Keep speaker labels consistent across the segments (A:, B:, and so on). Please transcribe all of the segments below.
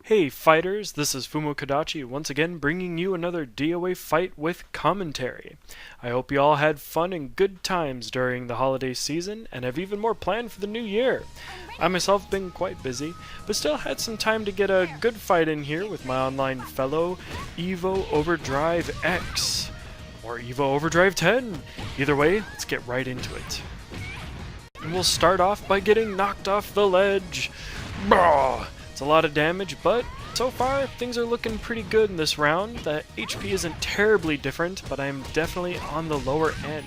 A: Hey fighters, this is Fumo Kadachi once again bringing you another DOA fight with commentary. I hope you all had fun and good times during the holiday season and have even more planned for the new year. I myself have been quite busy, but still had some time to get a good fight in here with my online fellow Evo Overdrive X, or Evo Overdrive 10. Either way, let's get right into it. And we'll start off by getting knocked off the ledge. Bah! It's a lot of damage, but so far things are looking pretty good in this round. The HP isn't terribly different, but I'm definitely on the lower end.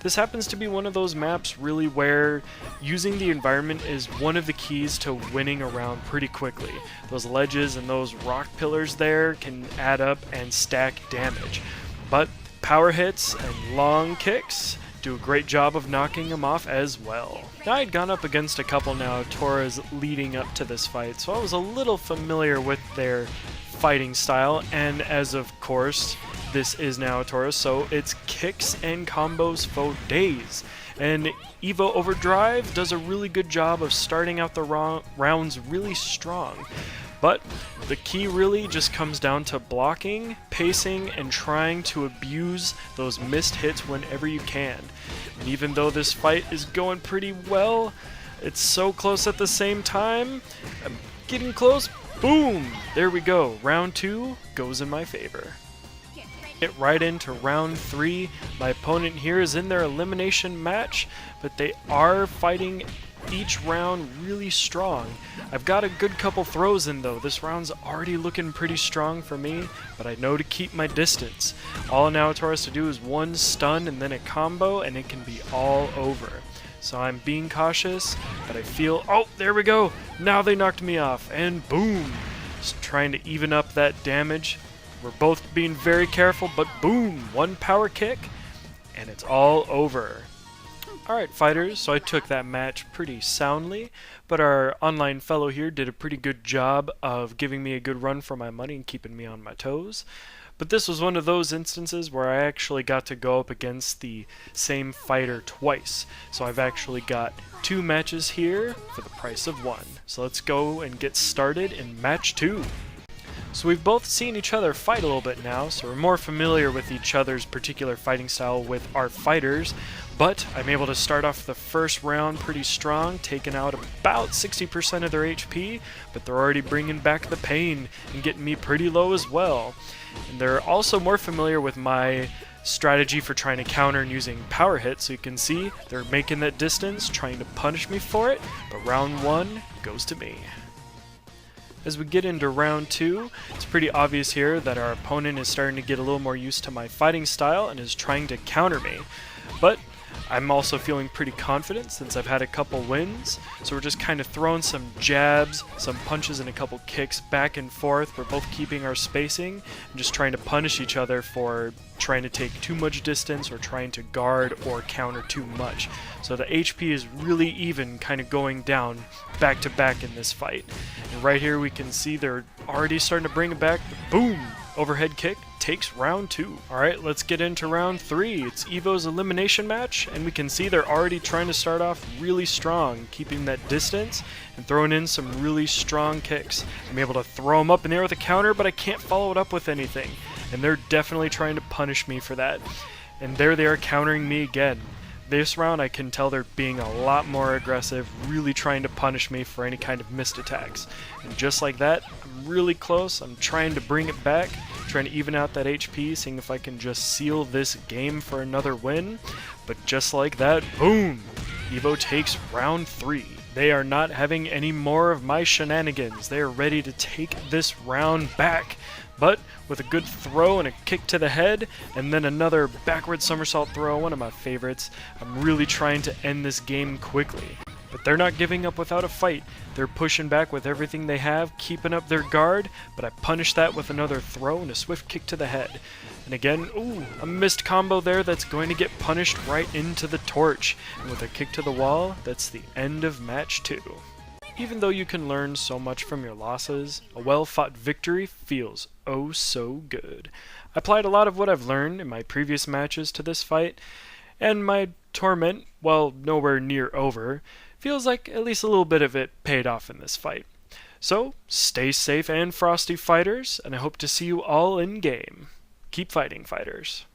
A: This happens to be one of those maps really where using the environment is one of the keys to winning a round pretty quickly. Those ledges and those rock pillars there can add up and stack damage. But power hits and long kicks do a great job of knocking him off as well. Now, I had gone up against a couple Naotoras leading up to this fight, so I was a little familiar with their fighting style, and as of course, this is Naotora, so it's kicks and combos for days. And Evo Overdrive does a really good job of starting out the rounds really strong. But the key really just comes down to blocking, pacing, and trying to abuse those missed hits whenever you can. And even though this fight is going pretty well, it's so close at the same time. I'm getting close. Boom! There we go. Round 2 goes in my favor. Get right into round 3. My opponent here is in their elimination match, but they are fighting each round really strong. I've got a good couple throws in though. This round's already looking pretty strong for me, but I know to keep my distance. All Naotora has to do is one stun and then a combo, and it can be all over. So I'm being cautious, but I feel, oh, there we go! Now they knocked me off, and boom! Just trying to even up that damage. We're both being very careful, but boom! One power kick, and it's all over. Alright fighters, so I took that match pretty soundly, but our online fellow here did a pretty good job of giving me a good run for my money and keeping me on my toes. But this was one of those instances where I actually got to go up against the same fighter twice. So I've actually got 2 matches here for the price of 1. So let's go and get started in match 2. So we've both seen each other fight a little bit now, so we're more familiar with each other's particular fighting style with our fighters, but I'm able to start off the first round pretty strong, taking out about 60% of their HP, but they're already bringing back the pain and getting me pretty low as well. And they're also more familiar with my strategy for trying to counter and using power hits, so you can see they're making that distance, trying to punish me for it, but round 1 goes to me. As we get into round 2, it's pretty obvious here that our opponent is starting to get a little more used to my fighting style and is trying to counter me. But I'm also feeling pretty confident since I've had a couple wins, so we're just kind of throwing some jabs, some punches, and a couple kicks back and forth. We're both keeping our spacing and just trying to punish each other for trying to take too much distance or trying to guard or counter too much. So the HP is really even, kind of going down back to back in this fight. And right here we can see they're already starting to bring it back. Boom! Overhead kick takes round 2. Alright, let's get into round 3. It's Evo's elimination match, and we can see they're already trying to start off really strong, keeping that distance and throwing in some really strong kicks. I'm able to throw them up in the air with a counter, but I can't follow it up with anything. And they're definitely trying to punish me for that. And there they are countering me again. This round I can tell they're being a lot more aggressive, really trying to punish me for any kind of missed attacks. And just like that, I'm really close. I'm trying to bring it back, trying to even out that HP, seeing if I can just seal this game for another win. But just like that, boom! Evo takes round 3. They are not having any more of my shenanigans. They are ready to take this round back. But with a good throw and a kick to the head, and then another backward somersault throw, one of my favorites, I'm really trying to end this game quickly. But they're not giving up without a fight. They're pushing back with everything they have, keeping up their guard, but I punish that with another throw and a swift kick to the head. And again, ooh, a missed combo there that's going to get punished right into the torch. And with a kick to the wall, that's the end of match 2. Even though you can learn so much from your losses, a well-fought victory feels oh so good. I applied a lot of what I've learned in my previous matches to this fight, and my torment, while nowhere near over, feels like at least a little bit of it paid off in this fight. So, stay safe and frosty, fighters, and I hope to see you all in game. Keep fighting, fighters.